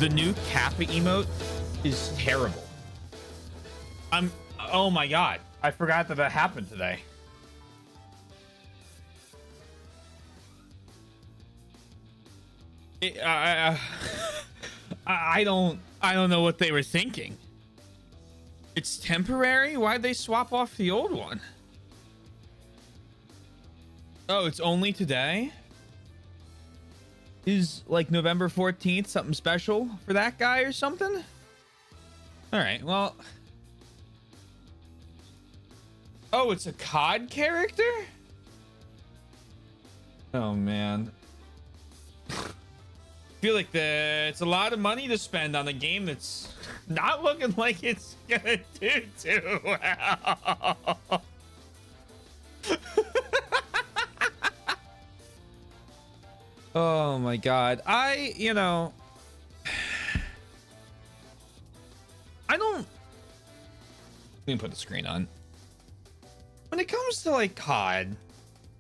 The new Kappa emote is terrible. Oh my god, I forgot that that happened today. I don't know what they were thinking. It's temporary? Why'd they swap off the old one? Oh, it's only today? Is like November 14th something special for that guy or something? All right, well. Oh, it's a COD character? Oh, man. Feel like it's a lot of money to spend on a game that's not looking like it's gonna do too well. Oh my god. I don't. Let me put the screen on. When it comes to like COD,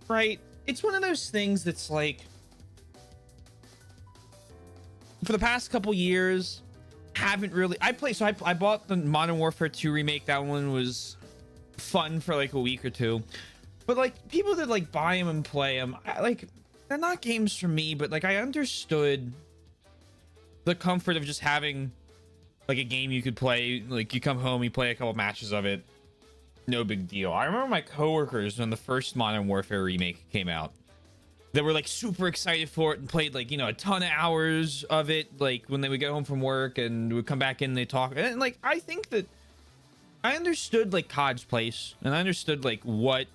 right? It's one of those things that's like, for the past couple years, haven't really. I bought the Modern Warfare 2 remake. That one was fun for like a week or two. But like people that like buy them and play them, they're not games for me. But like I understood the comfort of just having like a game you could play. Like you come home, you play a couple matches of it, no big deal. I remember my coworkers when the first Modern Warfare remake came out. They were like super excited for it and played like, a ton of hours of it. Like when they would get home from work and would come back in and they talk. And like, I think that I understood like COD's place, and I understood like what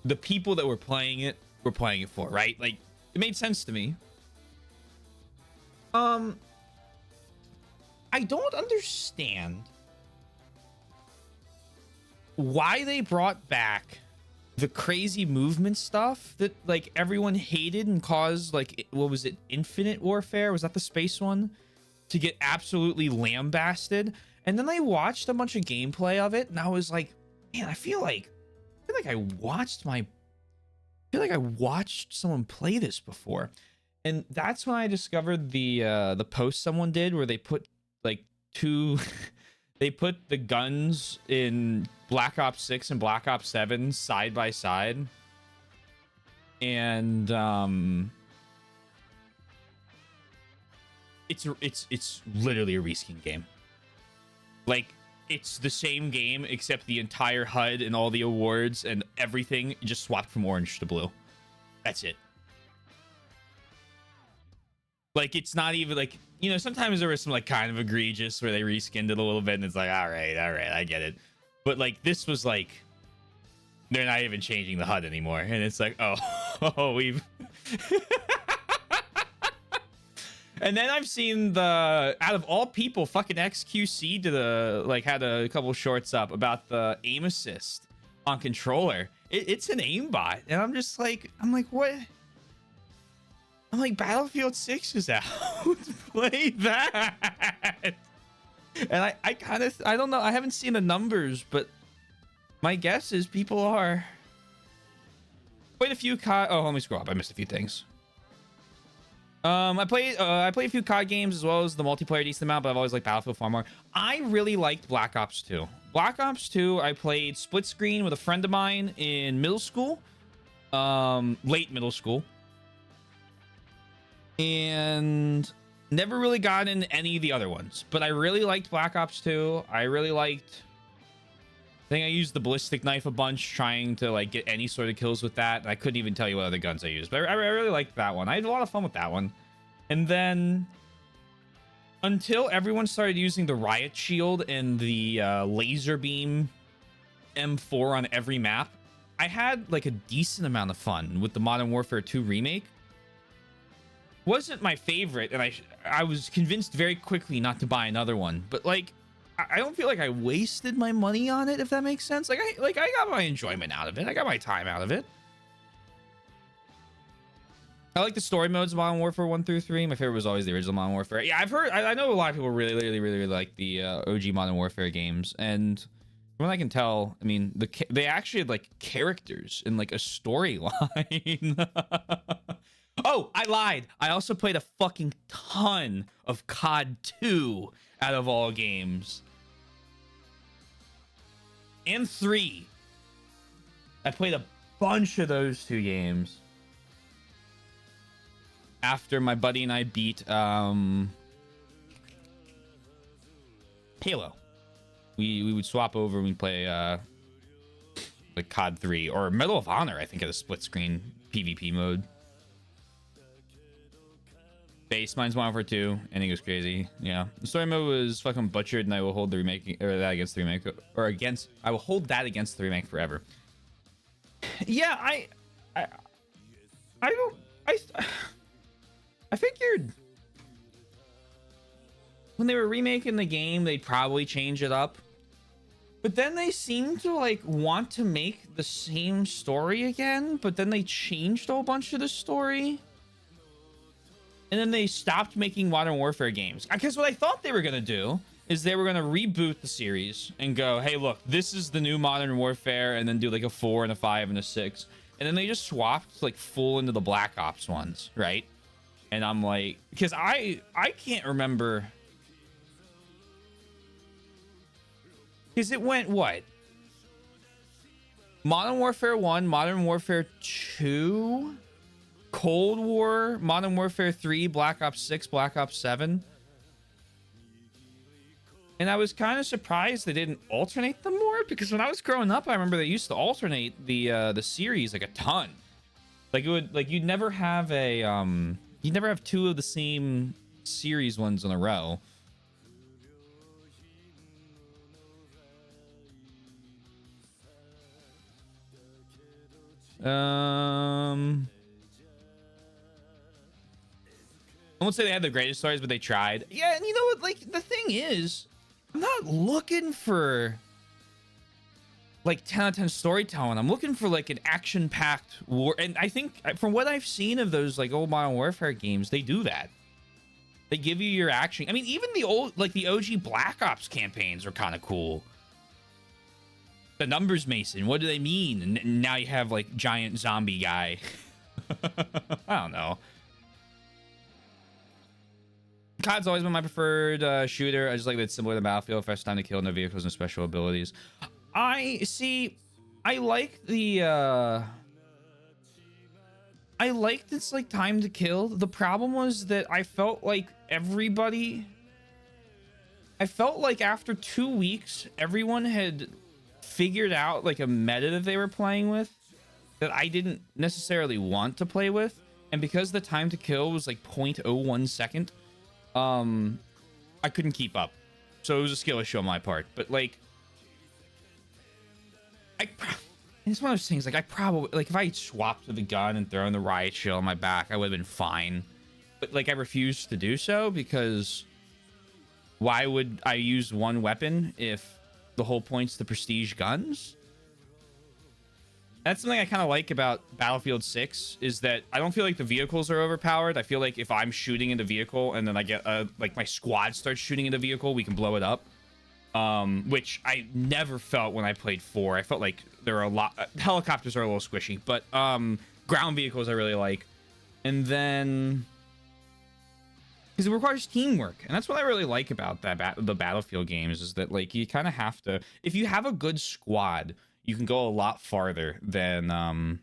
the people that were playing it for, right? Like it made sense to me. I don't understand why they brought back the crazy movement stuff that like everyone hated and caused, like, what was it, Infinite Warfare? Was that the space one? To get absolutely lambasted. And then I watched a bunch of gameplay of it and I was like, man, I feel like I watched someone play this before. And that's when I discovered the post someone did where they put like they put the guns in Black Ops 6 and Black Ops 7 side by side. And it's literally a reskin game. Like it's the same game except the entire HUD and all the awards and everything just swapped from orange to blue. That's it. Like it's not even like, sometimes there was some like kind of egregious where they reskinned it a little bit and it's like, all right, I get it. But like this was like, they're not even changing the HUD anymore. And it's like, we've and then I've seen out of all people, fucking XQC had a couple shorts up about the aim assist on controller. It's an aimbot. And I'm like, what? I'm like, Battlefield 6 is out. Play that. And I don't know. I haven't seen the numbers, but my guess is people are quite a few COD. Oh, let me scroll up. I missed a few things. I play a few COD games as well as the multiplayer decent amount, but I've always liked Battlefield far more. I really liked Black Ops 2. Black Ops 2, I played split screen with a friend of mine in middle school, late middle school. And never really got into any of the other ones, but I really liked Black Ops 2. I think I used the ballistic knife a bunch trying to like get any sort of kills with that. I couldn't even tell you what other guns I used, but I really liked that one. I had a lot of fun with that one. And then until everyone started using the riot shield and the laser beam M4 on every map, I had like a decent amount of fun with the Modern Warfare 2 remake. Wasn't my favorite, and I was convinced very quickly not to buy another one. But like, I don't feel like I wasted my money on it, if that makes sense. Like I got my enjoyment out of it. I got my time out of it. I like the story modes of Modern Warfare 1 through 3. My favorite was always the original Modern Warfare. Yeah, I know a lot of people really like the OG Modern Warfare games, and from what I can tell, I mean, they actually had like characters in like a storyline. Oh, I lied. I also played a fucking ton of COD 2 out of all games. And 3. I played a bunch of those two games. after my buddy and I beat Halo. We would swap over and we'd play like COD 3 or Medal of Honor, I think, at a split screen PvP mode. Base mine's Modern Warfare 2, and it goes crazy. Yeah, the story mode was fucking butchered, and I will hold the remake or that against the remake I will hold that against the remake forever. Yeah, I figured when they were remaking the game, they'd probably change it up. But then they seemed to like want to make the same story again, but then they changed a whole bunch of the story. And then they stopped making Modern Warfare games. Because what I thought they were going to do is they were going to reboot the series and go, hey, look, this is the new Modern Warfare, and then do like a 4 and a 5 and a 6. And then they just swapped like full into the Black Ops ones, right? And I'm like, because I can't remember. Because it went what? Modern Warfare 1, Modern Warfare 2, Cold War, Modern Warfare 3, Black Ops 6, Black Ops 7. And I was kind of surprised they didn't alternate them more, because when I was growing up, I remember they used to alternate the series like a ton. Like it would, like you'd never have a you'd never have two of the same series ones in a row. I won't say they had the greatest stories, but they tried. Yeah, and you know what? Like, the thing is, I'm not looking for like 10 out of 10 storytelling. I'm looking for like an action-packed war. And I think from what I've seen of those like old Modern Warfare games, they do that. They give you your action. I mean, even the old, like the OG Black Ops campaigns are kind of cool. The numbers, Mason, what do they mean? And now you have like giant zombie guy. I don't know. COD's always been my preferred shooter. I just like that it's similar to Battlefield. Fast time to kill, no vehicles, no special abilities. I like the I liked its like time to kill. The problem was that I felt like after 2 weeks, everyone had figured out like a meta that they were playing with that I didn't necessarily want to play with. And because the time to kill was like 0.01 second, I couldn't keep up. So it was a skill issue on my part. But like, it's one of those things, like I probably, like if I swapped to the gun and thrown the riot shield on my back, I would have been fine. But like I refused to do so, because why would I use one weapon if the whole point's the prestige guns? That's something I kind of like about Battlefield 6, is that I don't feel like the vehicles are overpowered. I feel like if I'm shooting in the vehicle and then I get like my squad starts shooting in the vehicle, we can blow it up. Which I never felt when I played 4. I felt like there are a lot helicopters are a little squishy, but ground vehicles I really like. And then because it requires teamwork, and that's what I really like about the Battlefield games, is that like you kind of have to, if you have a good squad, you can go a lot farther than I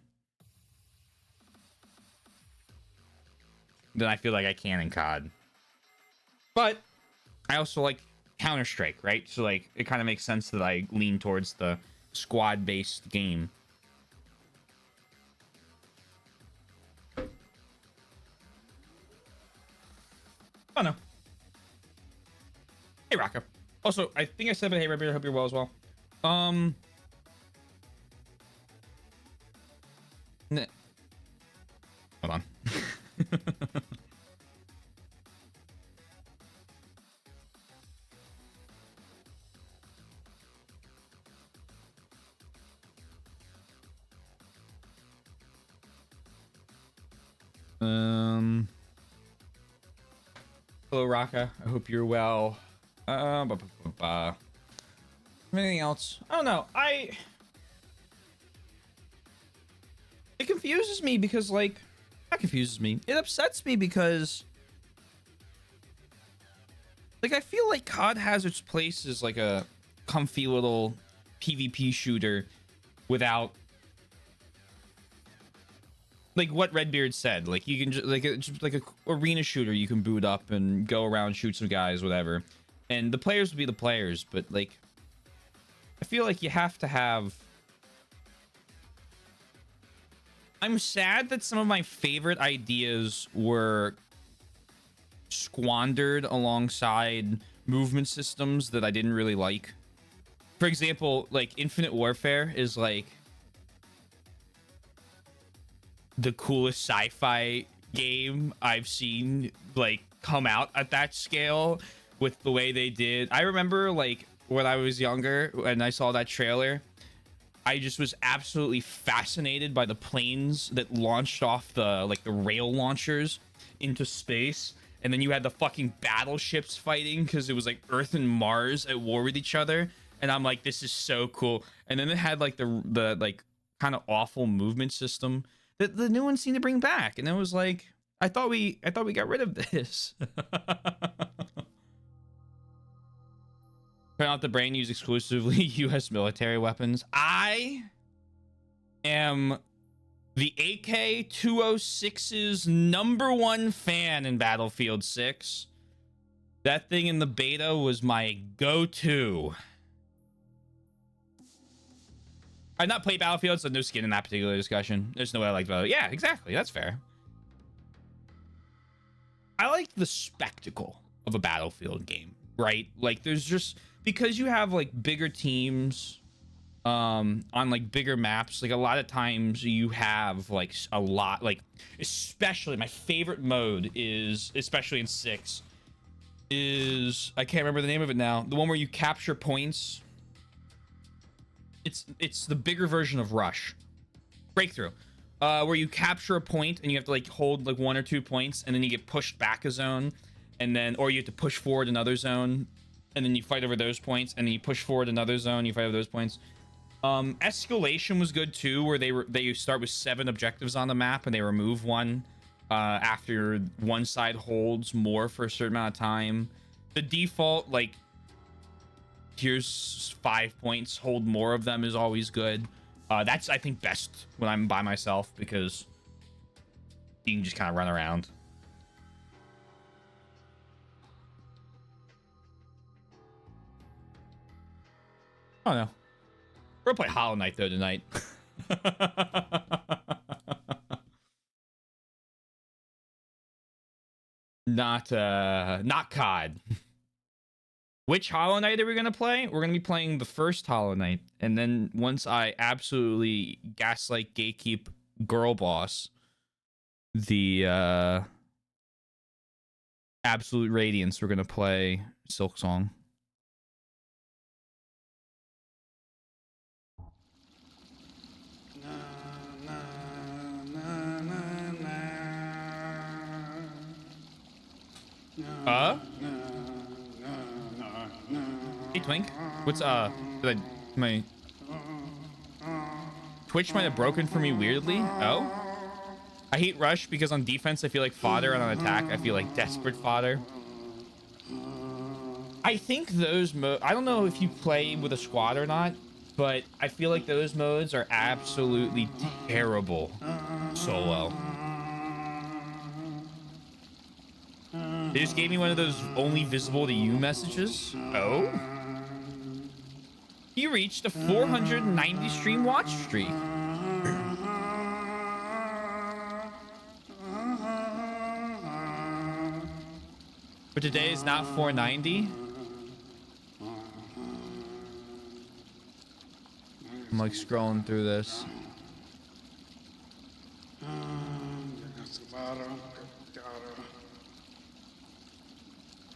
feel like I can in COD. But I also like Counter-Strike, right? So like it kind of makes sense that I lean towards the squad-based game. Oh no. Hey Rocco. Also, I think I said, but hey Red Beard, I hope you're well as well. Hold on. Hello, Raka. I hope you're well. Anything else? I don't know. It confuses me because, like, that confuses me. It upsets me because, like, I feel like COD has its place as, like, a comfy little PvP shooter without like what Redbeard said. Like you can just like a arena shooter, you can boot up and go around, shoot some guys, whatever. And the players will be the players, but like I feel like you have to have. I'm sad that some of my favorite ideas were squandered alongside movement systems that I didn't really like. For example, like Infinite Warfare is like the coolest sci-fi game I've seen like come out at that scale with the way they did. I remember like when I was younger and I saw that trailer, I just was absolutely fascinated by the planes that launched off the rail launchers into space. And then you had the fucking battleships fighting because it was like Earth and Mars at war with each other. And I'm like, this is so cool. And then it had like the like kind of awful movement system that the new ones seem to bring back. And it was like, I thought we got rid of this. Turn out the brain, use exclusively US military weapons. I am the AK-206's #1 fan in Battlefield 6. That thing in the beta was my go-to. I've not played Battlefield, so no skin in that particular discussion. There's no way I like Battlefield. Yeah, exactly. That's fair. I like the spectacle of a Battlefield game, right? Like, there's just... because you have, like, bigger teams on, like, bigger maps, like, a lot of times you have, like, a lot... like, especially... my favorite mode is, especially in 6, is... I can't remember the name of it now. The one where you capture points... It's the bigger version of Rush. Breakthrough. Where you capture a point and you have to like hold like 1 or 2 points and then you get pushed back a zone, and then or you have to push forward another zone and then you fight over those points, and then you push forward another zone, you fight over those points. Escalation was good too, where they start with 7 objectives on the map and they remove one after one side holds more for a certain amount of time. The default like here's 5 points, hold more of them is always good. That's, I think, best when I'm by myself because you can just kind of run around. Oh no. We're gonna play Hollow Knight though tonight. Not COD. Which Hollow Knight are we going to play? We're going to be playing the first Hollow Knight. And then once I absolutely gaslight gatekeep girl boss, the Absolute Radiance, we're going to play Silksong. Hey Twink, what's my Twitch might have broken for me weirdly. Oh, I hate Rush because on defense I feel like fodder, and on attack I feel like desperate fodder. I think those modes, I don't know if you play with a squad or not, but I feel like those modes are absolutely terrible solo. They just gave me one of those only visible to you messages. Oh. You reached a 490 stream watch streak. But today is not 490. I'm like scrolling through this.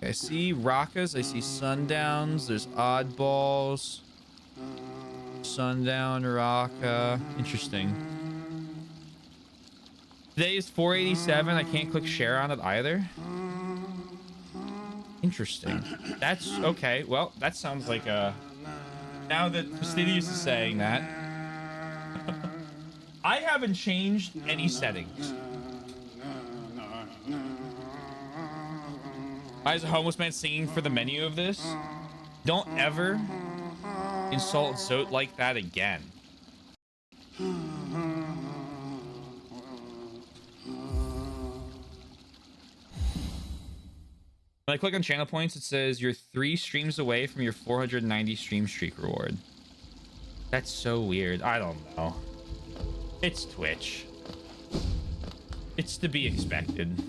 I see Rakas, I see Sundowns, there's Oddballs. Sundown, Raka. Interesting. Today is 487. I can't click share on it either. Interesting. That's okay. Well, that sounds like a... Now that Fastidious is saying that. I haven't changed any settings. Why is a homeless man singing for the menu of this? Don't ever insult Zote like that again. When I click on channel points, it says you're 3 streams away from your 490 stream streak reward. That's so weird. I don't know. It's Twitch. It's to be expected.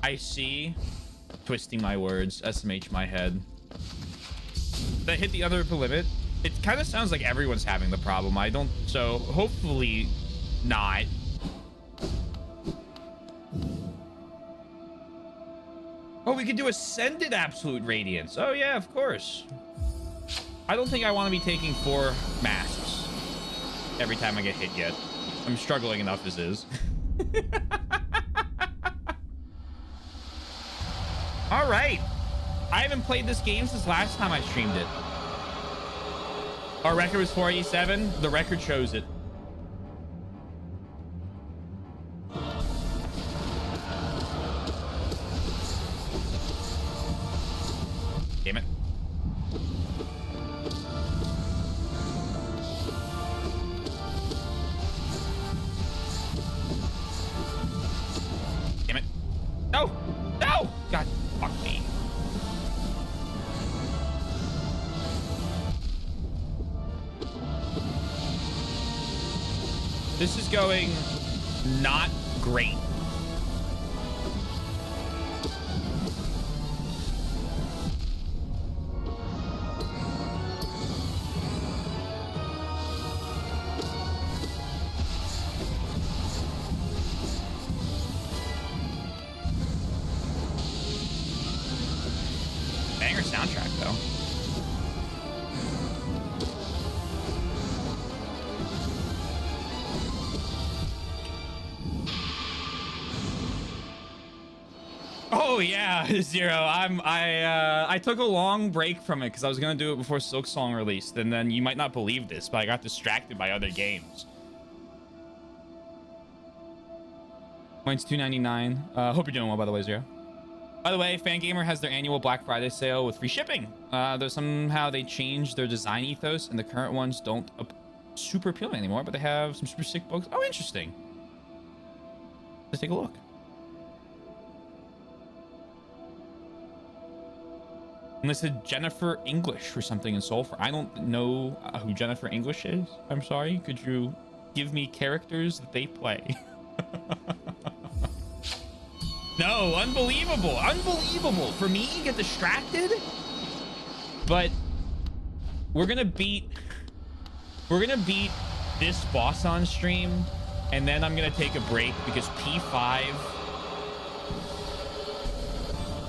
I see. Twisting my words. SMH my head. Did I hit the other upper limit? It kind of sounds like everyone's having the problem. I don't... So, hopefully not. Oh, we could do Ascended Absolute Radiance. Oh, yeah, of course. I don't think I want to be taking 4 masks every time I get hit yet. I'm struggling enough as is. All right. I haven't played this game since last time I streamed it. Our record was 487. The record shows it. Damn it. Damn it. No! No! God, fuck me. This is going not great. Banger soundtrack, though. Oh yeah, Zero. I took a long break from it because I was gonna do it before Silksong released, and then you might not believe this, but I got distracted by other games. Mine's $2.99. Hope you're doing well, by the way, Zero. By the way, Fangamer has their annual Black Friday sale with free shipping. Though somehow they changed their design ethos, and the current ones don't super appealing anymore, but they have some super sick books. Oh, interesting. Let's take a look. And this is Jennifer English or something in Sulfur. I don't know who Jennifer English is. I'm sorry. Could you give me characters that they play? No, unbelievable. Unbelievable. For me, get distracted. But we're gonna beat this boss on stream, and then I'm gonna take a break because P5,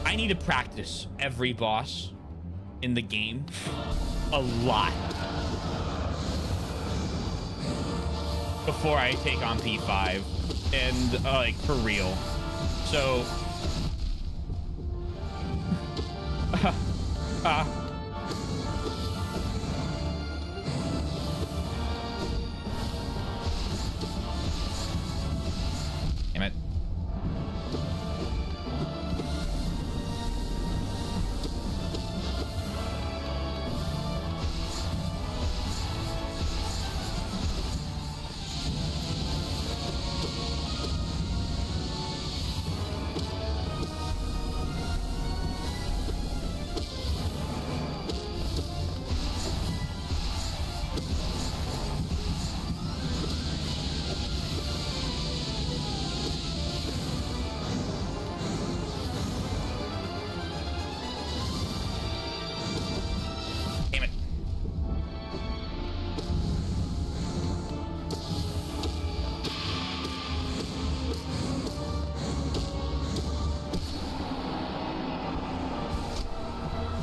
I need to practice every boss in the game a lot before I take on P5, and like for real. So damn it.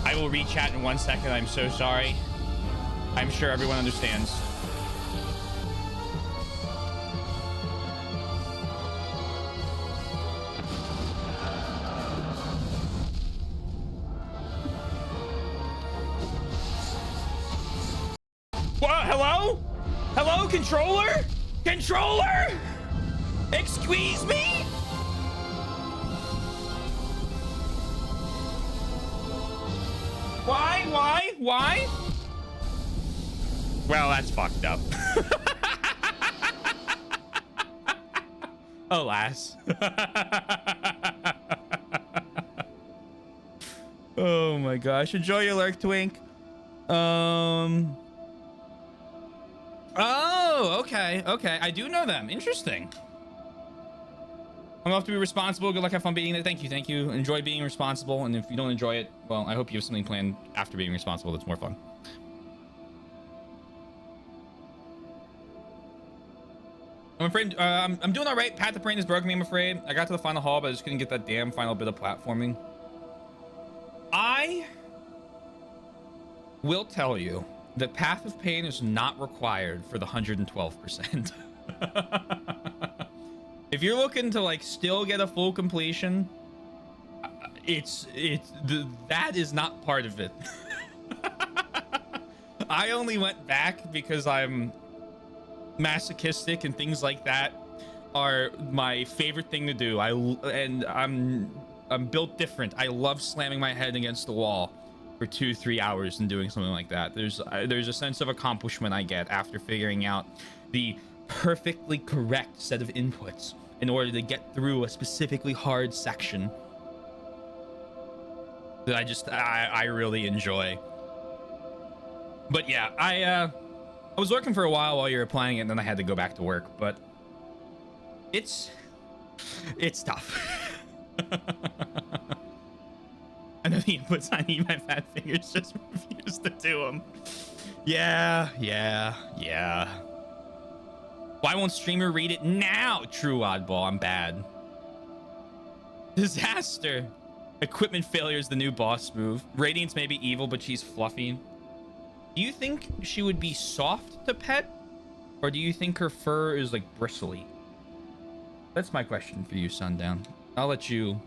I will re-chat in 1 second. I'm so sorry. I'm sure everyone understands. What? Hello? Hello, controller? Controller? Excuse me? Why? Well, that's fucked up. Alas. Oh my gosh. Enjoy your lurk, Twink. Oh, okay. Okay. I do know them. Interesting. I'm gonna have to be responsible. Good luck. Have fun being it. Thank you. Thank you. Enjoy being responsible. And if you don't enjoy it, well, I hope you have something planned after being responsible that's more fun. I'm afraid I'm doing all right. Path to Brain is broken me, I'm afraid. I got to the final hall, but I just couldn't get that damn final bit of platforming. I will tell you that Path of Pain is not required for the 112%. If you're looking to like still get a full completion, that is not part of it. I only went back because I'm masochistic and things like that are my favorite thing to do. I'm built different. I love slamming my head against the wall for 2-3 hours and doing something like that. There's a sense of accomplishment I get after figuring out the perfectly correct set of inputs in order to get through a specifically hard section that I really enjoy. But yeah, I was working for a while you were playing it, and then I had to go back to work, but it's tough. I know the inputs I need, my fat fingers just refuse to do them. Yeah. Why won't streamer read it now? True oddball, I'm bad. Disaster. Equipment failure is the new boss move. Radiance may be evil, but she's fluffy. Do you think she would be soft to pet? Or do you think her fur is like bristly? That's my question for you, Sundown. I'll let you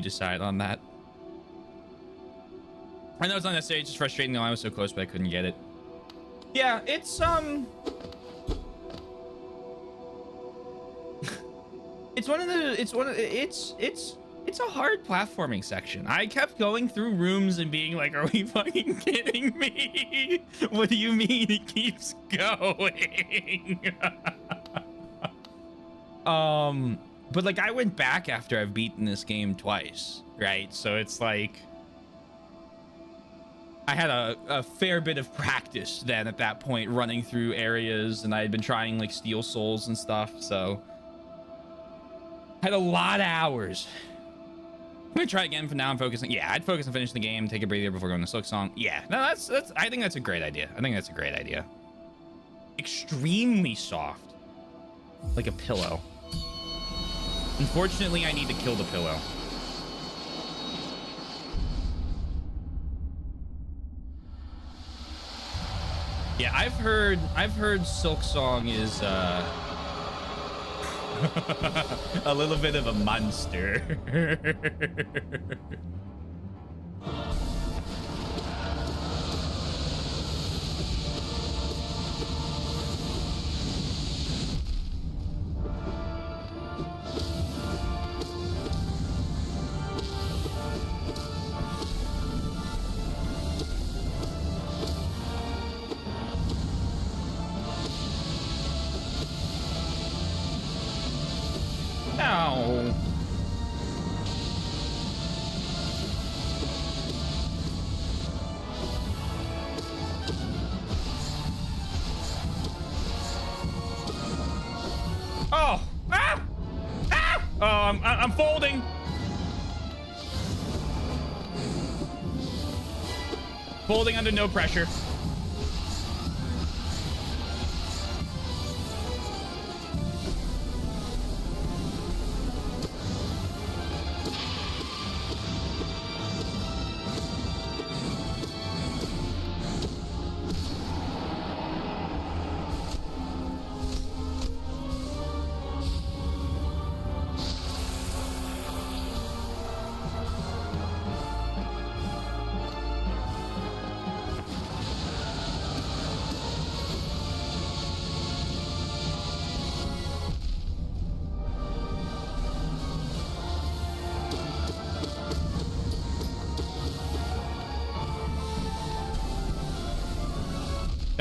decide on that. I know it's not necessary, it's just frustrating though. I was so close, but I couldn't get it. Yeah, it's it's a hard platforming section. I kept going through rooms and being like, are we fucking kidding me? What do you mean it keeps going? But like I went back after I've beaten this game twice, right? So it's like I had a fair bit of practice then at that point running through areas, and I had been trying like Steel Souls and stuff, so I had a lot of hours. I'm gonna try again. For now I'm focusing. Yeah, I'd focus on finishing the game, take a breather before going to Silk Song. Yeah, no, that's I think that's a great idea. Extremely soft, like a pillow. Unfortunately, I need to kill the pillow. Yeah, I've heard Silk Song is a little bit of a monster. Ow. Oh! Ah! Ah! Oh, I'm folding. Folding under no pressure.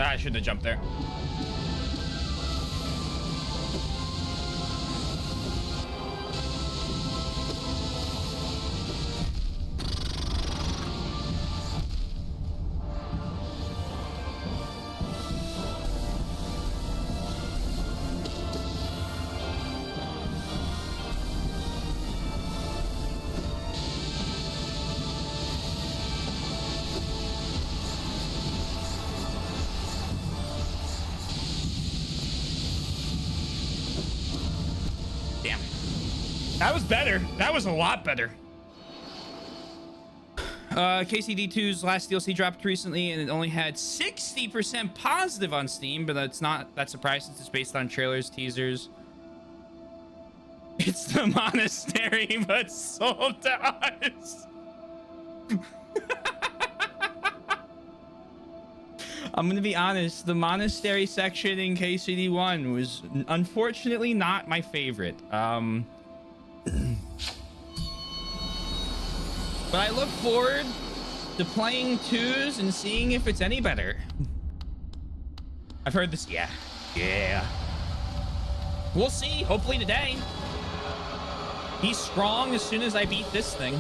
I shouldn't have jumped there. That was better. That was a lot better. KCD2's last DLC dropped recently, and it only had 60% positive on Steam, but that's not that surprising since it's based on trailers, teasers. It's the monastery, but sold to us. I'm gonna be honest, the monastery section in KCD1 was unfortunately not my favorite. But I look forward to playing 2s and seeing if it's any better. I've heard this. Yeah. We'll see. Hopefully today. He's strong as soon as I beat this thing.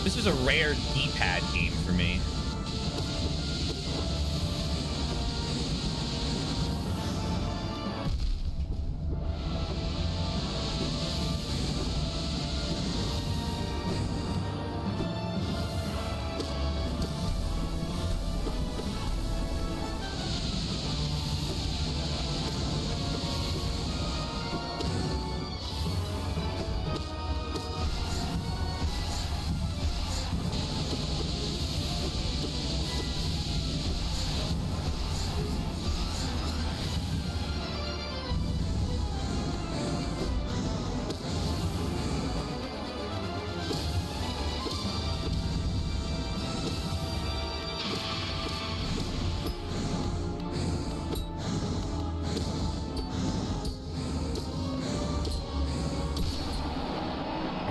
This is a rare D-pad game for me.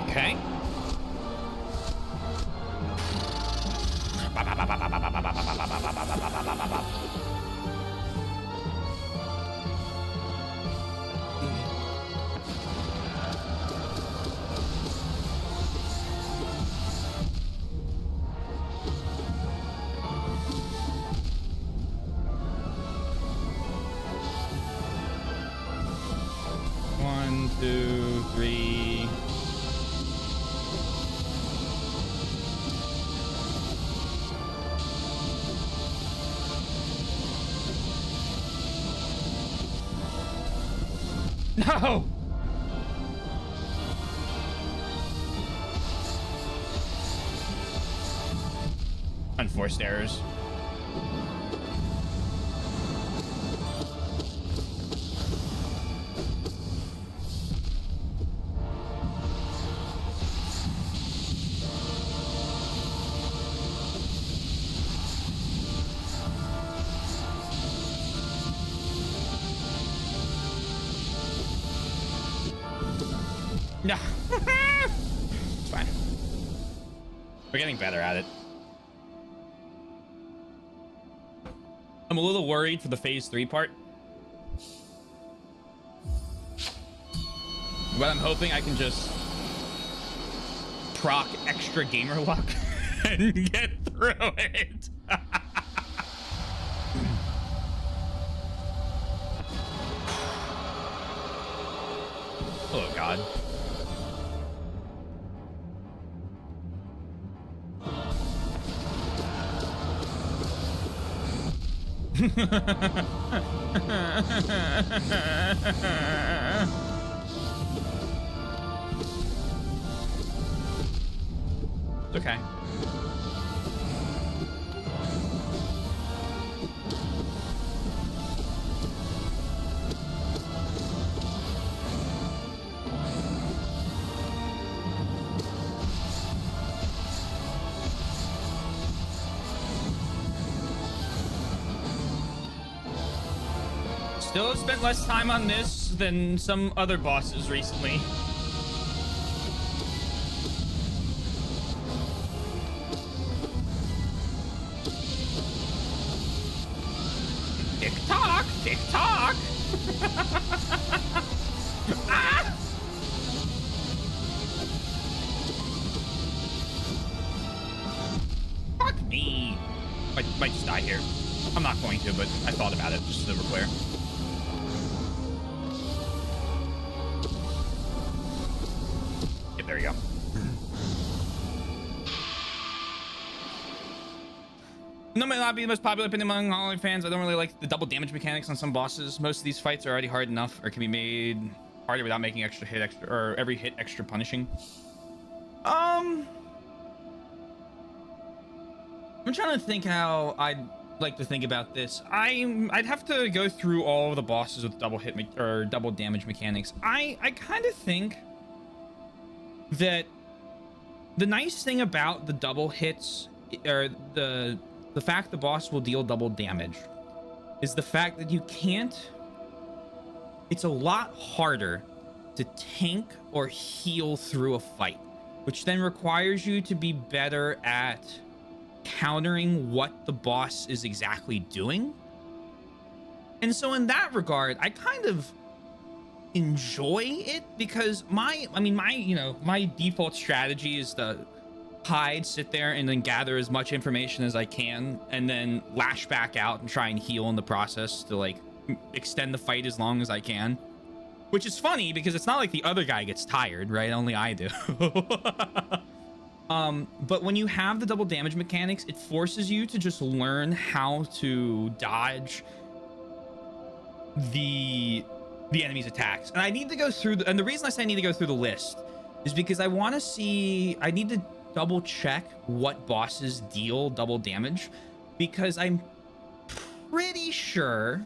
Okay. One, two, three. No! Unforced errors. No. It's fine. We're getting better at it. I'm a little worried for the phase 3 part. But I'm hoping I can just proc extra gamer luck and get through it. Oh, God. It's okay. Still have spent less time on this than some other bosses recently. Tick tock, tick tock. Ah! Fuck me. Might just die here. I'm not going to, but I thought about it just so we're clear. there you go. No, may not be the most popular opinion among Hollow fans. I don't really like the double damage mechanics on some bosses. Most of these fights are already hard enough, or can be made harder without making every hit extra punishing. I'm trying to think how I'd like to think about this. I'd have to go through all of the bosses with double hit or double damage mechanics. I kind of think that the nice thing about the double hits, or the fact the boss will deal double damage, is the fact that you can't, it's a lot harder to tank or heal through a fight, which then requires you to be better at countering what the boss is exactly doing. And so in that regard, I kind of enjoy it, because my default strategy is to hide, sit there, and then gather as much information as I can, and then lash back out and try and heal in the process to like extend the fight as long as I can. Which is funny because it's not like the other guy gets tired, right? Only I do. But when you have the double damage mechanics, it forces you to just learn how to dodge the enemy's attacks. And I need to go through and the reason I say I need to go through the list is because I want to see, I need to double check what bosses deal double damage, because I'm pretty sure,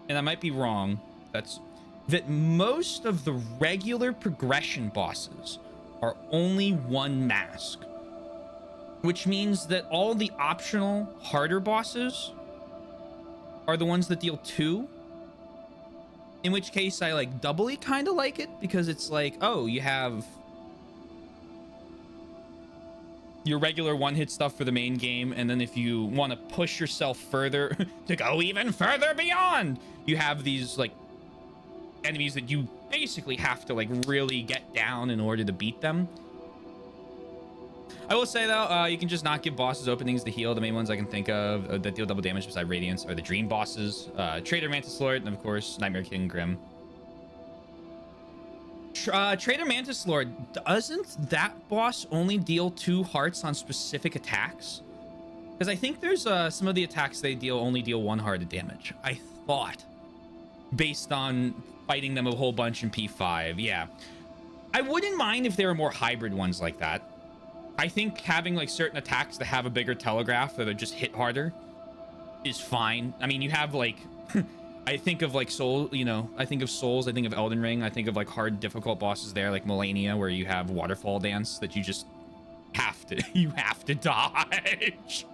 and I might be wrong, that most of the regular progression bosses are only one mask, which means that all the optional harder bosses are the ones that deal 2, in which case I like doubly kind of like it, because it's like, oh, you have your regular one-hit stuff for the main game, and then if you want to push yourself further to go even further beyond, you have these like enemies that you basically have to like really get down in order to beat them. I will say though, you can just not give bosses openings to heal. The main ones I can think of that deal double damage beside Radiance are the Dream bosses, Traitor Mantis Lord, and of course Nightmare King Grim. Traitor Mantis Lord, doesn't that boss only deal 2 hearts on specific attacks? Because I think there's some of the attacks they deal only deal 1 heart of damage, I thought, based on fighting them a whole bunch in P5. Yeah, I wouldn't mind if there were more hybrid ones like that. I think having like certain attacks that have a bigger telegraph that are just hit harder is fine. I mean, you have like I think of like Soul, I think of Souls, I think of Elden Ring, I think of like hard, difficult bosses there, like Melania, where you have waterfall dance that you just have to dodge.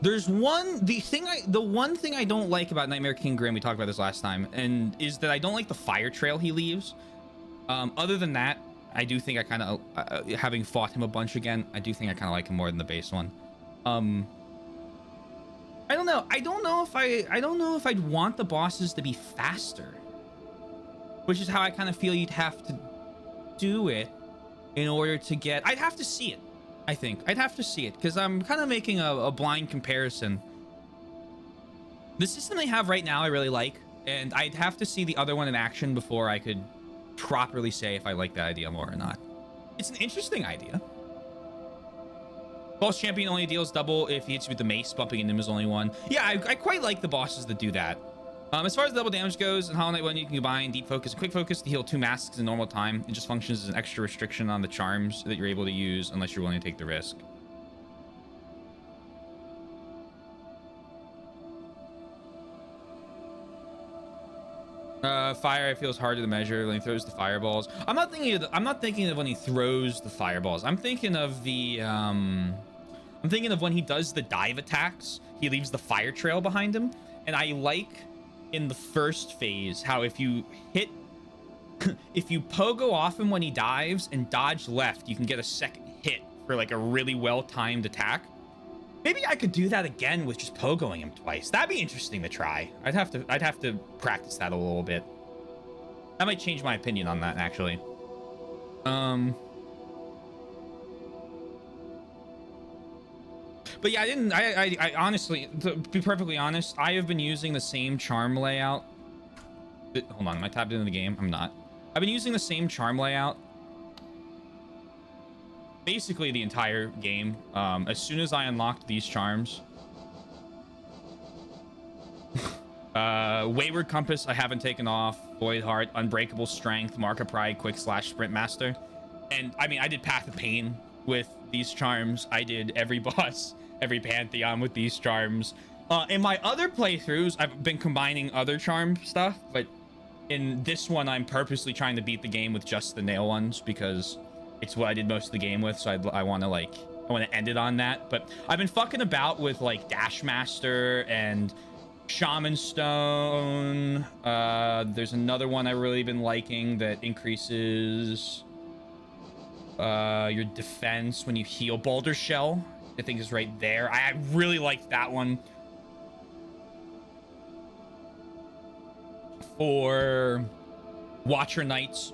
There's the one thing I don't like about Nightmare King Grim, we talked about this last time, and is that I don't like the fire trail he leaves. Other than that, I do think I kind of, having fought him a bunch again, I do think I kind of like him more than the base one. I don't know. I don't know if I'd want the bosses to be faster, which is how I kind of feel you'd have to do it in order to get. I'd have to see it. I think I'd have to see it, because I'm kind of making a blind comparison. The system they have right now I really like, and I'd have to see the other one in action before I could properly say if I like that idea more or not. It's an interesting idea. Boss champion only deals double if he hits you with the mace. Bumping into him is only 1. Yeah, I quite like the bosses that do that. As far as the double damage goes, in Hollow Knight 1, you can combine Deep Focus and Quick Focus to heal 2 masks in normal time. It just functions as an extra restriction on the charms that you're able to use unless you're willing to take the risk. Fire, I feel, is harder to measure when he throws the fireballs. I'm not thinking of when he throws the fireballs. I'm thinking of the I'm thinking of when he does the dive attacks. He leaves the fire trail behind him, and I like in the first phase how if you pogo off him when he dives and dodge left, you can get a second hit for like a really well-timed attack. Maybe I could do that again with just pogoing him twice. That'd be interesting to try. I'd have to practice that a little bit. That might change my opinion on that, actually. But yeah, I honestly, to be perfectly honest, I have been using the same charm layout. Hold on, am I tapped into the game? I'm not. I've been using the same charm layout basically the entire game. As soon as I unlocked these charms, Wayward Compass I haven't taken off, Void Heart, Unbreakable Strength, Mark of Pride, Quick Slash, Sprint Master. And I mean, I did Path of Pain with these charms. I did every boss, every Pantheon with these charms. In my other playthroughs, I've been combining other charm stuff, but in this one, I'm purposely trying to beat the game with just the nail ones because it's what I did most of the game with. So I want to end it on that. But I've been fucking about with like Dash Master and Shaman Stone. There's another one I've really been liking that increases your defense when you heal. Boulder Shell, I think, is right there. I really liked that one. For Watcher Knights.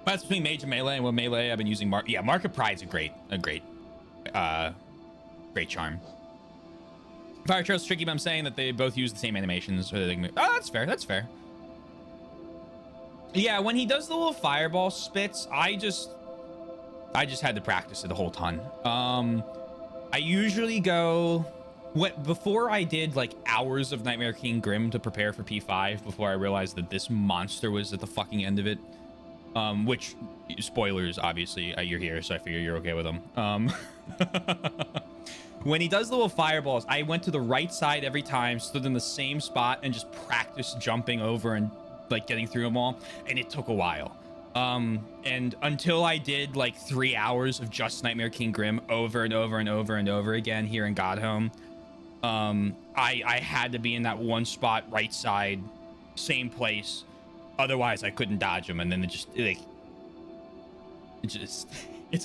That's between Mage and Melee, and with Melee, I've been using Mark of Pride's a great charm. Fire Trail's tricky, but I'm saying that they both use the same animations. So they can, oh, that's fair. That's fair. Yeah, when he does the little fireball spits, I just had to practice it a whole ton. I usually go before I did like hours of Nightmare King Grim to prepare for P5 before I realized that this monster was at the fucking end of it. Which, spoilers, obviously, you're here, so I figure you're okay with them. When he does the little fireballs, I went to the right side every time, stood in the same spot, and just practiced jumping over and like getting through them all, and it took a while. And until I did like 3 hours of just Nightmare King Grim over and over and over and over again here in Godhome, I had to be in that one spot, right side, same place. Otherwise, I couldn't dodge them, and then it's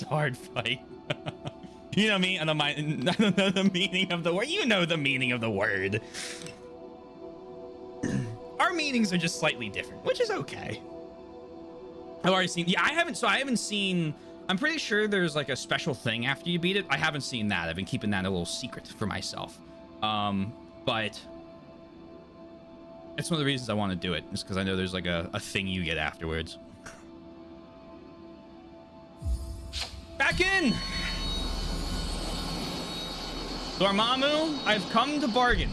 a hard fight. You know me, I don't know the meaning of the word. You know the meaning of the word. Our meanings are just slightly different, which is okay. I've already seen. Yeah, I haven't seen. I'm pretty sure there's like a special thing after you beat it. I haven't seen that. I've been keeping that a little secret for myself. But it's one of the reasons I want to do it, is because I know there's like a thing you get afterwards. Back in! Dormammu, I've come to bargain.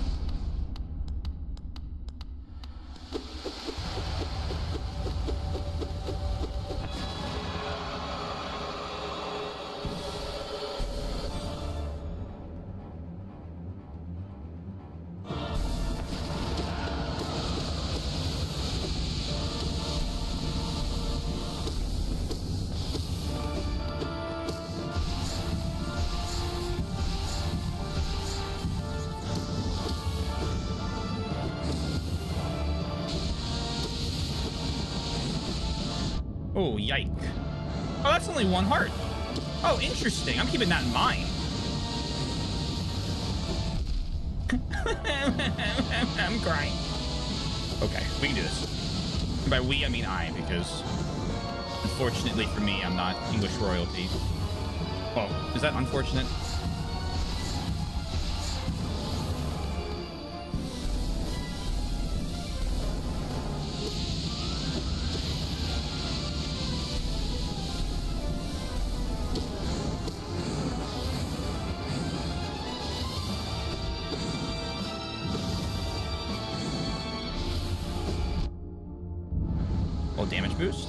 Oh, yike. Oh, that's only one heart. Oh, interesting. I'm keeping that in mind. I'm crying. Okay, we can do this. And by we, I mean I, because unfortunately for me, I'm not English royalty. Oh, is that unfortunate? Damage boost.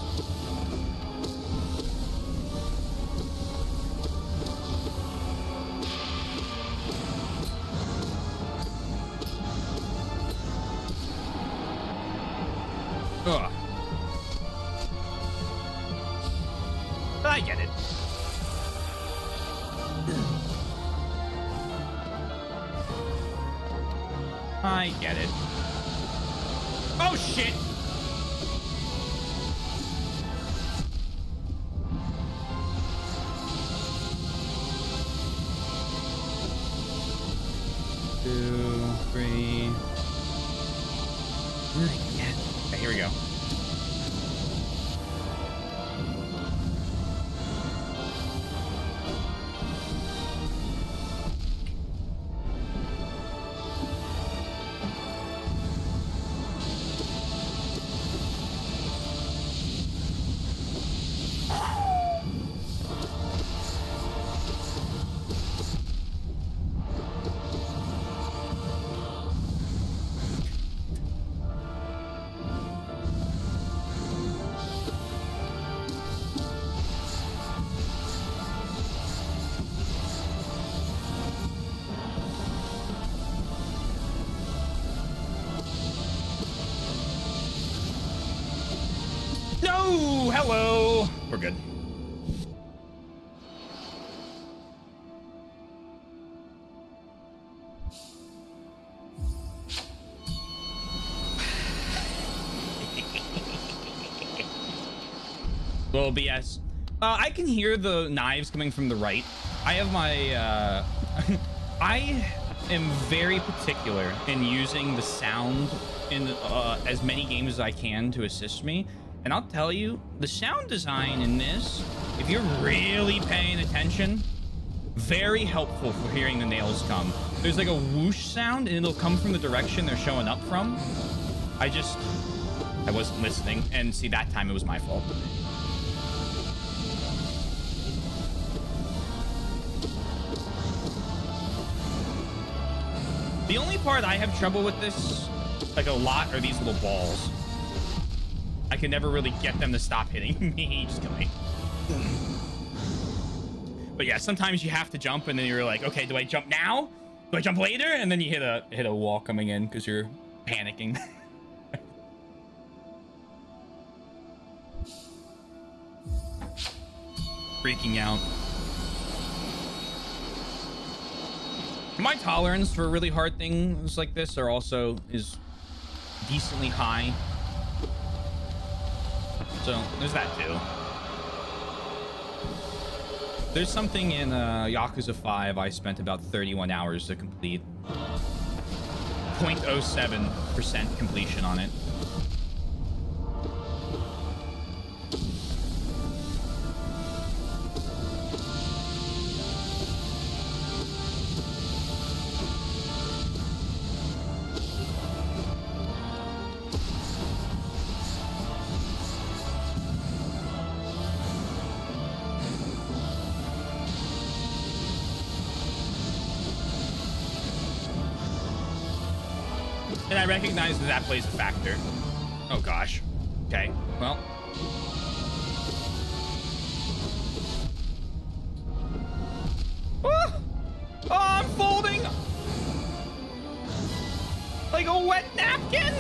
Ugh. I get it. I get it. Oh shit! Oh, hello. We're good. Little BS. I can hear the knives coming from the right. I have my, I am very particular in using the sound in as many games as I can to assist me. And I'll tell you, the sound design in this, if you're really paying attention, very helpful for hearing the nails come. There's like a whoosh sound and it'll come from the direction they're showing up from. I wasn't listening, and see, that time it was my fault. The only part I have trouble with this, like a lot, are these little balls. I can never really get them to stop hitting me. Just kill me. But yeah, sometimes you have to jump, and then you're like, okay, do I jump now? Do I jump later? And then you hit a wall coming in because you're panicking. Freaking out. My tolerance for really hard things like this is decently high. So there's that too. There's something in Yakuza 5 I spent about 31 hours to complete. 0.07% completion on it. And I recognize that plays a factor. Oh gosh. Okay, well. Oh, I'm folding like a wet napkin.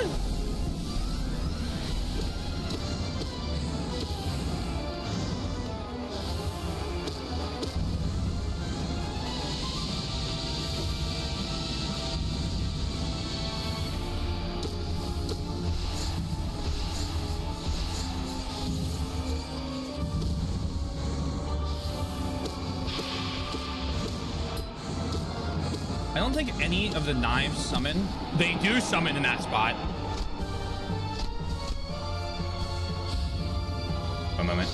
I don't think any of the knives summon. They do summon in that spot. One moment.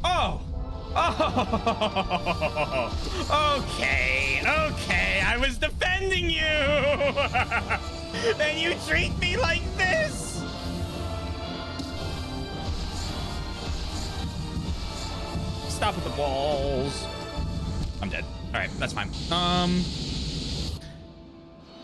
Oh! Oh, okay, I was defending you, and you treat me like this. Stop with the balls. I'm dead. All right, that's fine.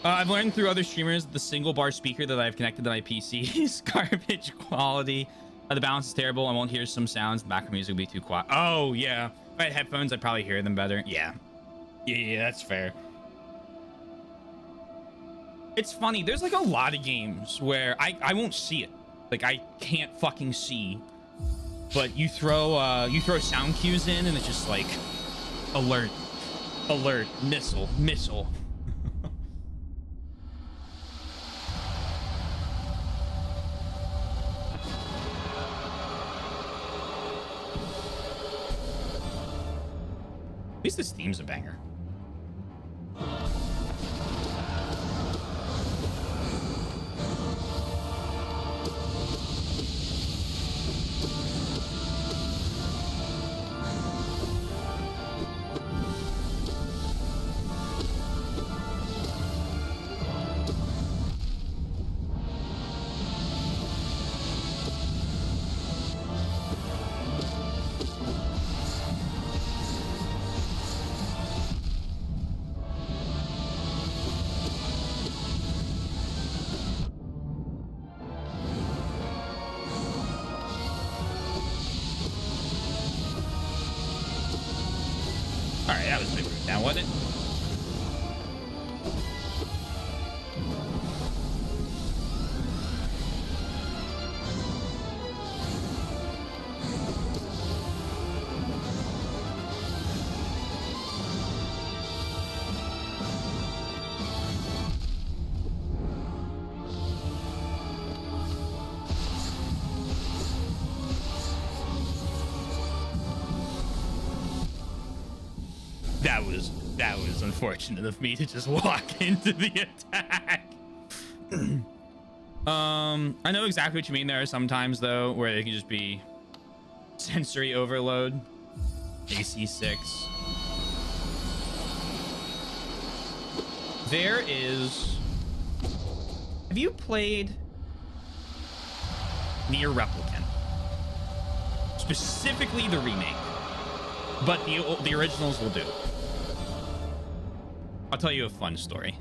I've learned through other streamers the single bar speaker that I've connected to my PC is garbage quality. The balance is terrible. I won't hear some sounds. The background music will be too quiet. Oh, yeah. If I had headphones, I'd probably hear them better. Yeah. Yeah, that's fair. It's funny. There's like a lot of games where I won't see it. Like, I can't fucking see. But you throw sound cues in, and it's just like, alert, alert, missile, missile. At least this theme's a banger. That was a big down, wasn't it? That was unfortunate of me to just walk into the attack. I know exactly what you mean. There are sometimes though where it can just be sensory overload. AC6. There is. Have you played Nier Replicant? Specifically the remake, but the originals will do. I'll tell you a fun story.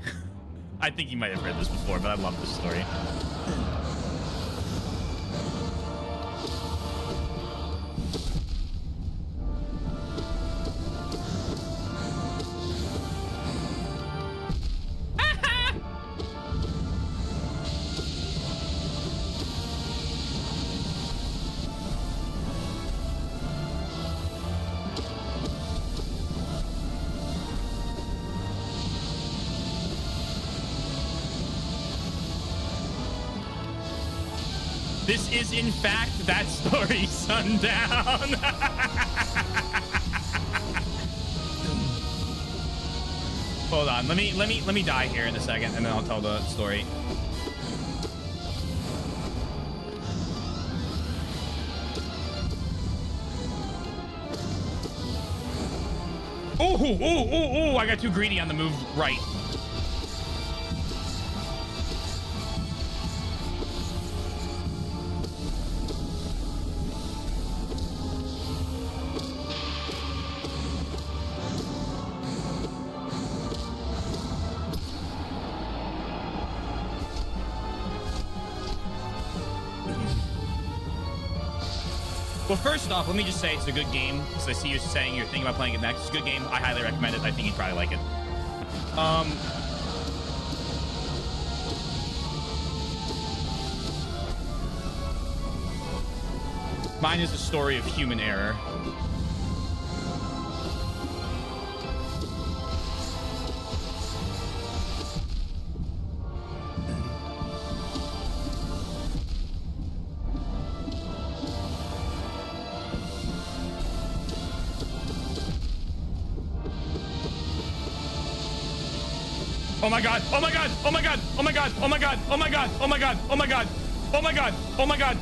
I think you might have read this before, but I love this story. This is in fact that story, Sundown. Hold on, let me die here in a second, and then I'll tell the story. Ooh, I got too greedy on the move right. Well, first off, let me just say it's a good game. Because I see you saying you're thinking about playing it next. It's a good game. I highly recommend it. I think you'd probably like it. Mine is a story of human error. Oh my god, oh my god, oh my god, oh my god, oh my god, oh my god, oh my god, oh my god, oh my god, oh my god.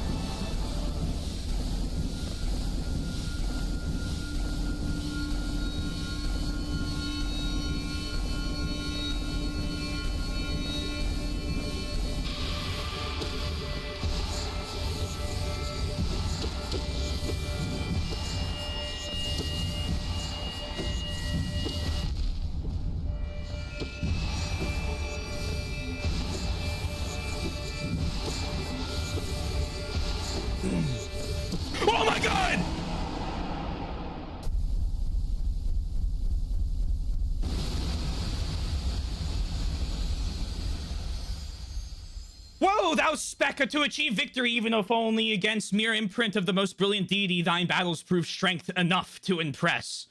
Oh my god! Whoa, thou Specca, to achieve victory, even if only against mere imprint of the most brilliant deity, thine battles prove strength enough to impress.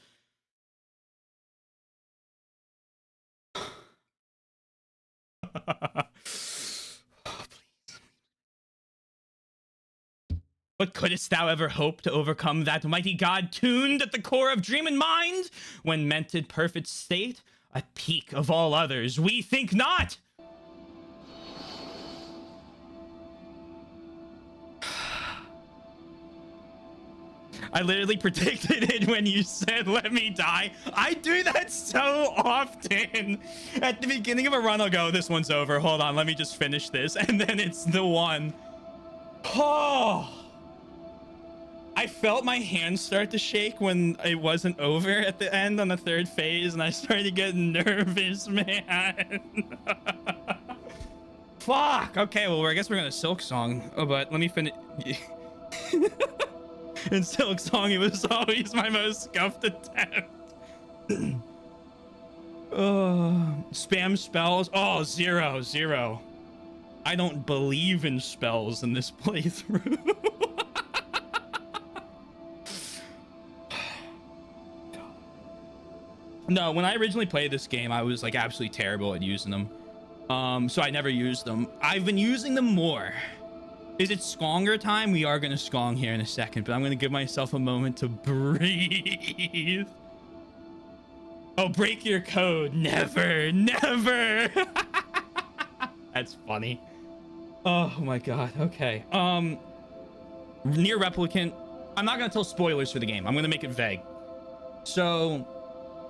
But couldst thou ever hope to overcome that mighty god tuned at the core of dream and mind, when mented perfect state, a peak of all others? We think not! I literally predicted it when you said, let me die. I do that so often. At the beginning of a run, I'll go, this one's over. Hold on, let me just finish this. And then it's the one. Oh. I felt my hands start to shake when it wasn't over at the end on the third phase, and I started to get nervous, man. Fuck. Okay, well, I guess we're gonna Silk Song. Oh, but let me finish. In Silk Song, it was always my most scuffed attempt. Spam spells. Oh, zero, zero. I don't believe in spells in this playthrough. No, when I originally played this game, I was like absolutely terrible at using them. So I never used them. I've been using them more. Is it Skonger time? We are gonna Skong here in a second, but I'm gonna give myself a moment to breathe. Oh, break your code. Never, never. That's funny. Oh my god. Okay. Nier Replicant. I'm not gonna tell spoilers for the game. I'm gonna make it vague. So,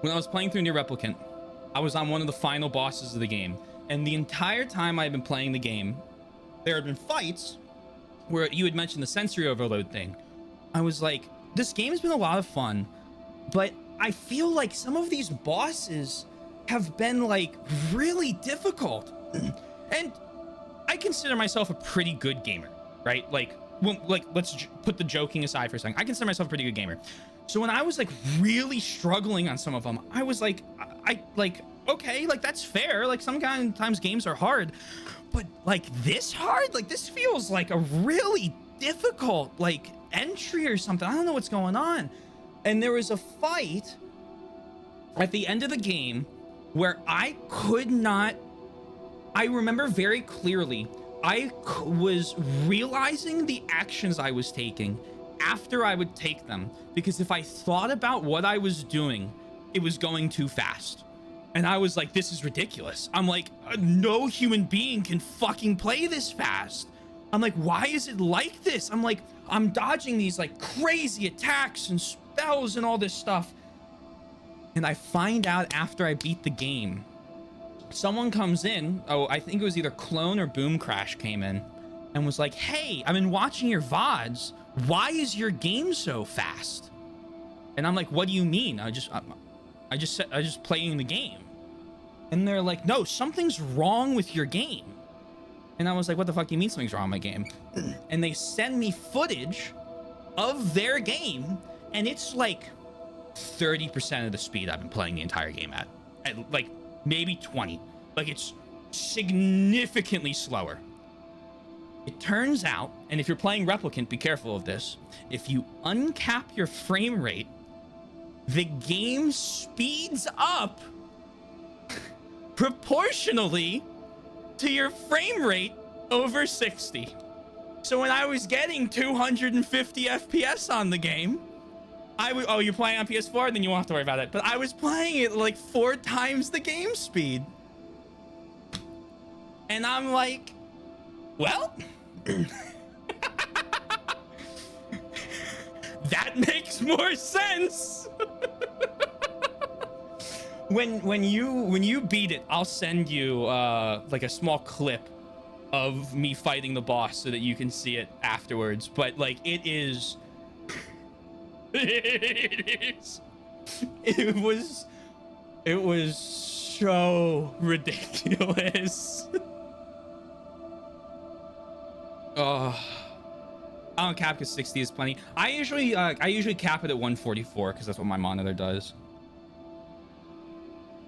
when I was playing through Nier Replicant, I was on one of the final bosses of the game, and the entire time I've been playing the game, there had been fights where you had mentioned the sensory overload thing. I was like, this game has been a lot of fun, but I feel like some of these bosses have been like really difficult. And I consider myself a pretty good gamer, right? Like, well, let's put the joking aside for a second. I consider myself a pretty good gamer. So when I was like really struggling on some of them, I was like, okay, like that's fair. Like sometimes games are hard, but like this hard, like this feels like a really difficult like entry or something. I don't know what's going on. And there was a fight at the end of the game where I could not, I remember very clearly, I was realizing the actions I was taking after I would take them, because if I thought about what I was doing, it was going too fast. And I was like, this is ridiculous. I'm like, no human being can fucking play this fast. I'm like, why is it like this? I'm like, I'm dodging these like crazy attacks and spells and all this stuff. And I find out after I beat the game, someone comes in. Oh, I think it was either Clone or Boom Crash came in and was like, hey, I've been watching your VODs. Why is your game so fast? And I'm like, what do you mean? I just playing the game. And they're like, no, something's wrong with your game. And I was like, what the fuck do you mean something's wrong with my game? And they send me footage of their game, and it's like 30% of the speed I've been playing the entire game at like maybe 20. Like it's significantly slower. It turns out, and if you're playing Replicant, be careful of this. If you uncap your frame rate, the game speeds up proportionally to your frame rate over 60. So when I was getting 250 FPS on the game, oh, you're playing on PS4? Then you won't have to worry about it. But I was playing it like 4 times the game speed. And I'm like, well, that makes more sense. When you beat it, I'll send you like a small clip of me fighting the boss so that you can see it afterwards. But like it was so ridiculous. Oh, I don't cap because 60 is plenty. I usually cap it at 144 because that's what my monitor does.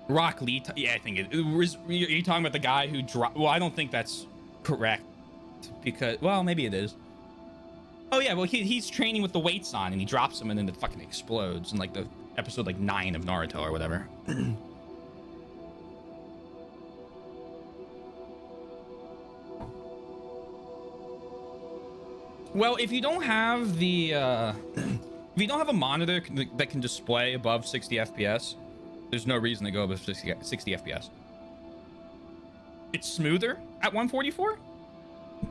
Rock Lee, yeah, I think it was. Are you talking about the guy who dropped? Well, I don't think that's correct because, well, maybe it is. Oh yeah, well he's training with the weights on and he drops them and then it fucking explodes in like the episode like 9 of Naruto or whatever. Well, if you don't have the if you don't have a monitor that can display above 60 FPS, there's no reason to go above 60 FPS. It's smoother at 144,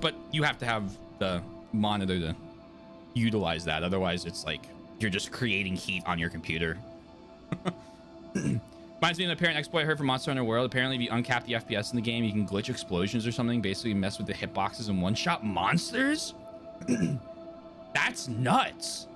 but you have to have the monitor to utilize that. Otherwise, it's like you're just creating heat on your computer. Reminds me of an apparent exploit I heard from Monster Hunter World. Apparently, if you uncap the FPS in the game, you can glitch explosions or something. Basically, mess with the hitboxes and one-shot monsters. That's nuts.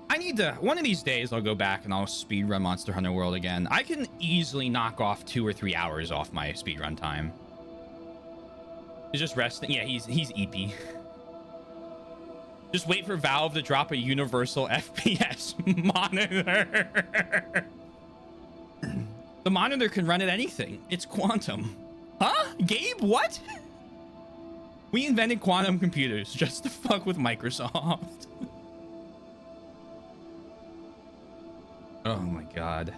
I need to, one of these days I'll go back and I'll speedrun Monster Hunter World again. I can easily knock off 2 or 3 hours off my speedrun time. He's just resting. Yeah, he's EP. Just wait for Valve to drop a universal FPS monitor. The monitor can run at anything. It's quantum. Huh? Gabe, what? We invented quantum computers just to fuck with Microsoft. Oh my god.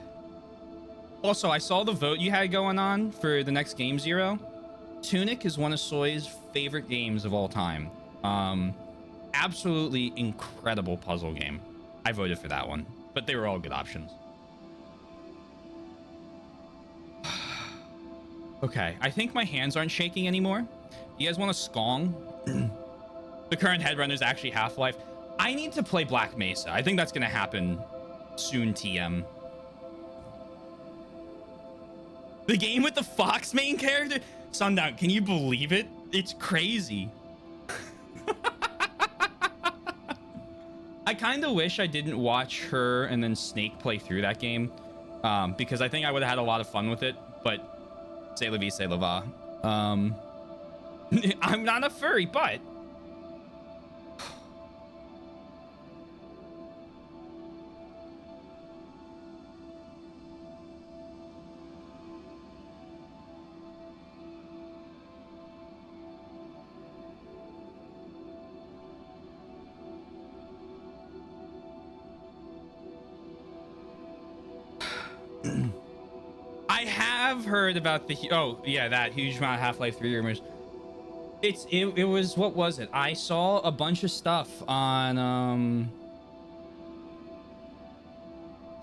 Also, I saw the vote you had going on for the next Game Zero. Tunic is one of Soy's favorite games of all time. Absolutely incredible puzzle game. I voted for that one, but they were all good options. Okay, I think my hands aren't shaking anymore. You guys want a skong? The current headrunner is actually Half-Life. I need to play Black Mesa. I think that's gonna happen soon, TM. The game with the Fox main character? Sundown, can you believe it? It's crazy. I kind of wish I didn't watch her and then Snake play through that game, because I think I would have had a lot of fun with it, but c'est la vie, c'est la va. I'm not a furry, but I have heard about the that huge amount of Half-Life 3 rumors. It was, what was it? I saw a bunch of stuff on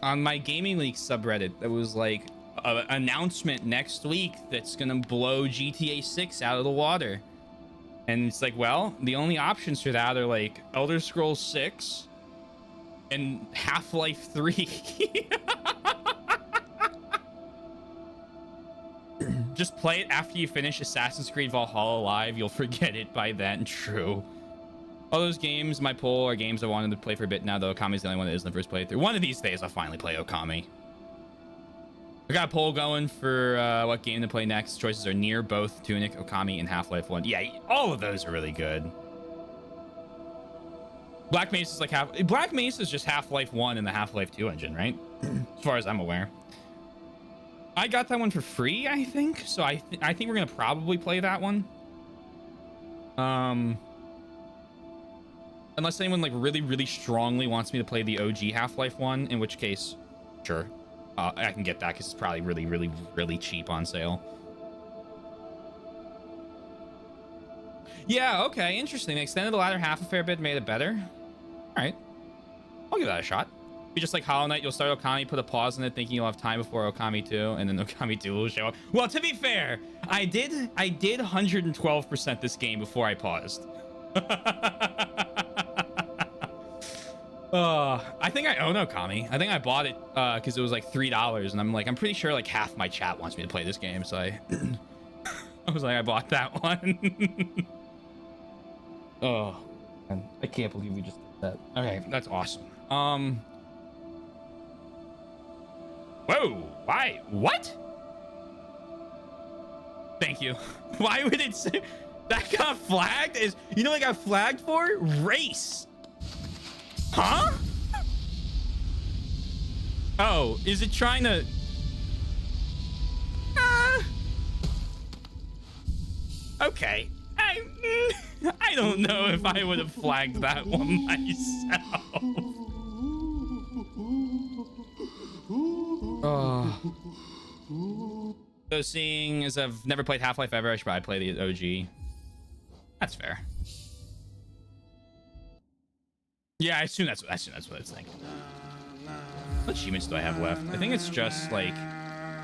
my Gaming Leaks subreddit that was like an announcement next week that's gonna blow GTA 6 out of the water. And it's like, well, the only options for that are like Elder Scrolls 6 and Half-Life 3. Just play it after you finish Assassin's Creed Valhalla Live. You'll forget it by then. True. All those games, my poll, are games I wanted to play for a bit now, though. Okami's the only one that isn't the first playthrough. One of these days, I'll finally play Okami. I got a poll going for what game to play next. Choices are near both Tunic, Okami, and Half-Life 1. Yeah, all of those are really good. Black Mesa is like Black Mesa is just Half-Life 1 and the Half-Life 2 engine, right? As far as I'm aware. I got that one for free, I think. So I think we're gonna probably play that one. Unless anyone like really, really strongly wants me to play the OG Half-Life one, in which case, sure, I can get that because it's probably really, really, really cheap on sale. Yeah, okay, interesting. They extended the latter half a fair bit, made it better. All right, I'll give that a shot. Be just like Hollow Knight, you'll start Okami, put a pause in it, thinking you'll have time before Okami 2, and then Okami 2 will show up. Well, to be fair, I did 112% this game before I paused. I think I own Okami. I think I bought it because it was like $3, and I'm pretty sure like half my chat wants me to play this game, so I was like, I bought that one. Oh, man, I can't believe we just did that. Okay, that's awesome. Whoa, why? What? Thank you. Why would it say that got flagged? You know what I got flagged for? Race. Huh? Oh, is it trying to... Okay. I don't know if I would have flagged that one myself. Oh. So seeing as I've never played Half-Life ever, I should probably play the OG. That's fair. Yeah, I assume that's what it's like. What achievements do I have left? I think it's just like,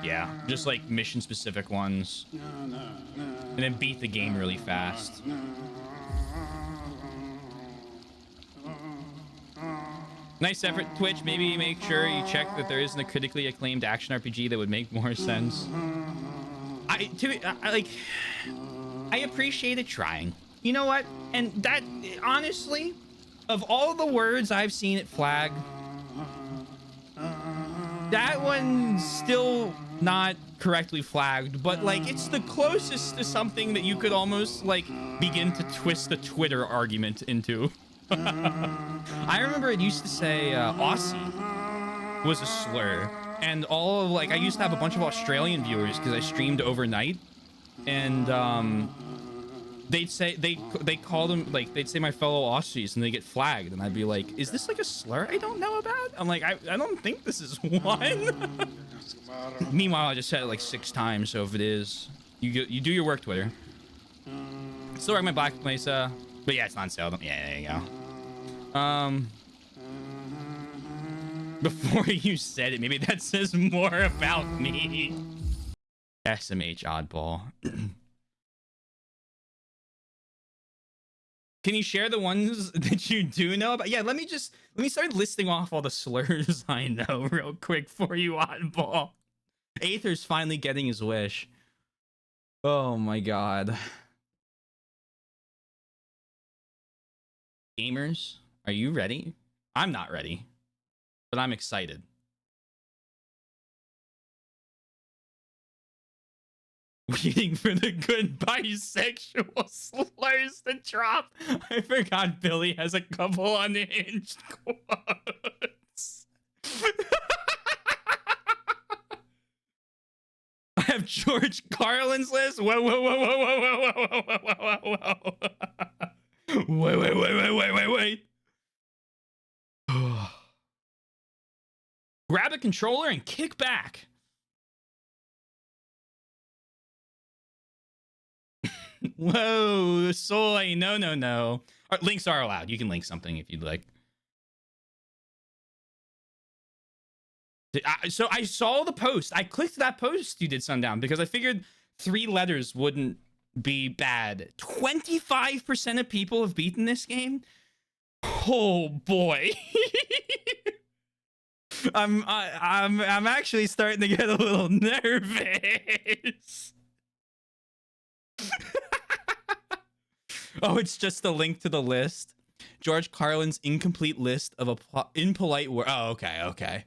yeah, just like mission specific ones. And then beat the game really fast. Nice effort, Twitch. Maybe make sure you check that there isn't a critically acclaimed action RPG that would make more sense. I appreciate it trying. You know what? And that, honestly, of all the words I've seen it flag, that one's still not correctly flagged, but like it's the closest to something that you could almost like begin to twist a Twitter argument into. I remember it used to say Aussie was a slur, and all of like I used to have a bunch of Australian viewers because I streamed overnight, and they'd say they call them like they'd say my fellow Aussies and they get flagged, and I'd be like, is this like a slur I don't know about? I'm like, I don't think this is one. Meanwhile, I just said it like 6 times, so if it is, you do your work, Twitter. Still wearing my Black Mesa, but yeah, it's not on sale. Yeah, there you go. Before you said it, maybe that says more about me. SMH oddball. Can you share the ones that you do know about? Yeah, let me start listing off all the slurs I know real quick for you, oddball. Aether's finally getting his wish. Oh my god. Gamers, are you ready? I'm not ready, but I'm excited. Waiting for the good bisexual slurs to drop. I forgot Billy has a couple unhinged quotes. I have George Carlin's list. Whoa, whoa, whoa, whoa, whoa, whoa, whoa, whoa, whoa, whoa, whoa. Wait. Grab a controller and kick back. Whoa, soy. No. Links are allowed. You can link something if you'd like. So I saw the post. I clicked that post you did, Sundown, because I figured 3 letters wouldn't be bad. 25% of people have beaten this game. Oh boy. I'm actually starting to get a little nervous. Oh, it's just a link to the list. George Carlin's incomplete list of impolite word. Oh, okay.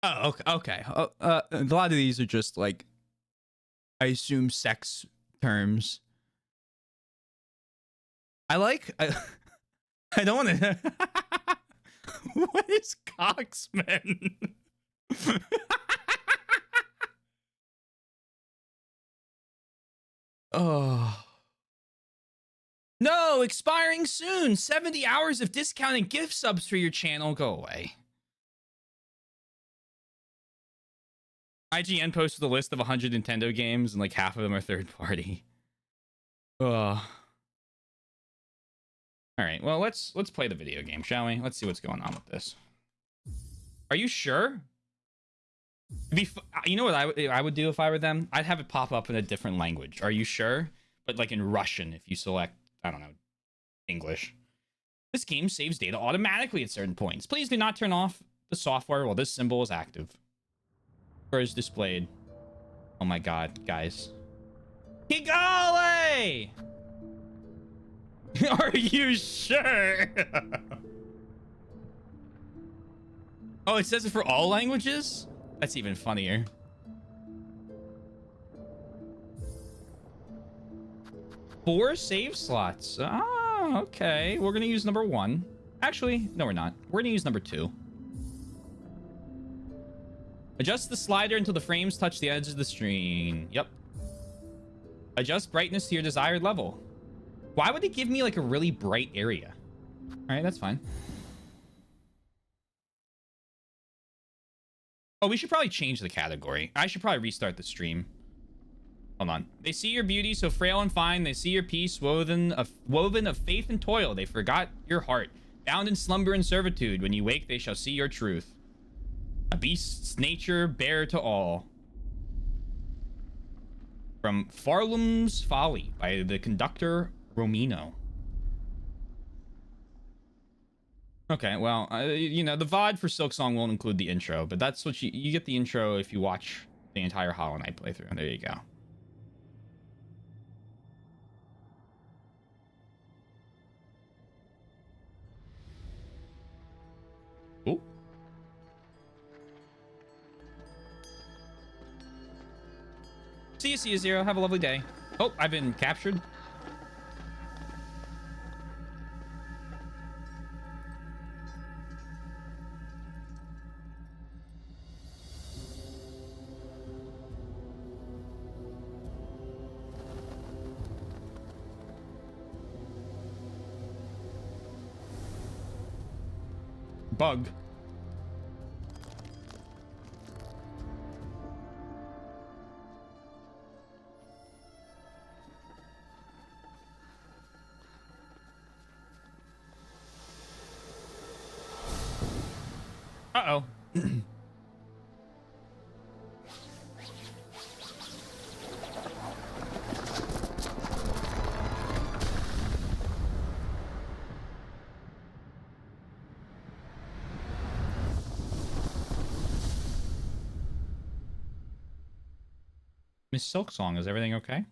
Oh, okay. A lot of these are just like, I assume, sex terms. I don't want to. What is Coxman? Oh. No, expiring soon. 70 hours of discounted gift subs for your channel. Go away. IGN posted a list of 100 Nintendo games, and like half of them are third party. Ugh. All right, well, let's play the video game, shall we? Let's see what's going on with this. Are you sure? You know what I would do if I were them? I'd have it pop up in a different language. Are you sure? But like in Russian, if you select, I don't know, English. This game saves data automatically at certain points. Please do not turn off the software while this symbol is active or is displayed. Oh my god, guys. Kigali! Are you sure? Oh, it says it for all languages? That's even funnier. Four save slots. Ah, okay. We're gonna use number 1. Actually, no, we're not. We're gonna use number 2. Adjust the slider until the frames touch the edge of the screen. Yep. Adjust brightness to your desired level. Why would it give me like a really bright area? All right, that's fine. Oh, we should probably change the category. I should probably restart the stream. Hold on. They see your beauty, so frail and fine. They see your peace, woven of faith and toil. They forgot your heart. Bound in slumber and servitude. When you wake, they shall see your truth. A beast's nature bare to all. From Farlam's Folly by the conductor Romino. Okay, well, you know, the VOD for Silksong won't include the intro, but that's what you get the intro if you watch the entire Hollow Knight playthrough. There you go. Cool. See you, Zero. Have a lovely day. Oh, I've been captured. Bug. Uh-oh. Miss Silksong, is everything okay?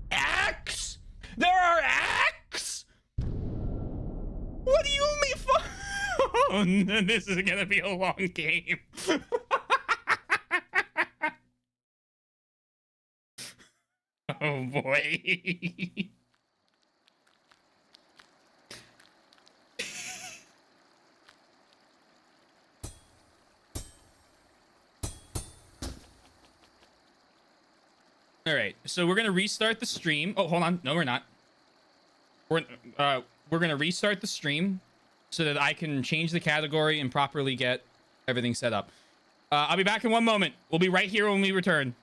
Axe? There are axe? What do you mean? Oh, no, this is gonna be a long game. Oh boy. All right, so we're gonna restart the stream. Oh, hold on. No, we're not. We're gonna restart the stream so that I can change the category and properly get everything set up. I'll be back in one moment. We'll be right here when we return.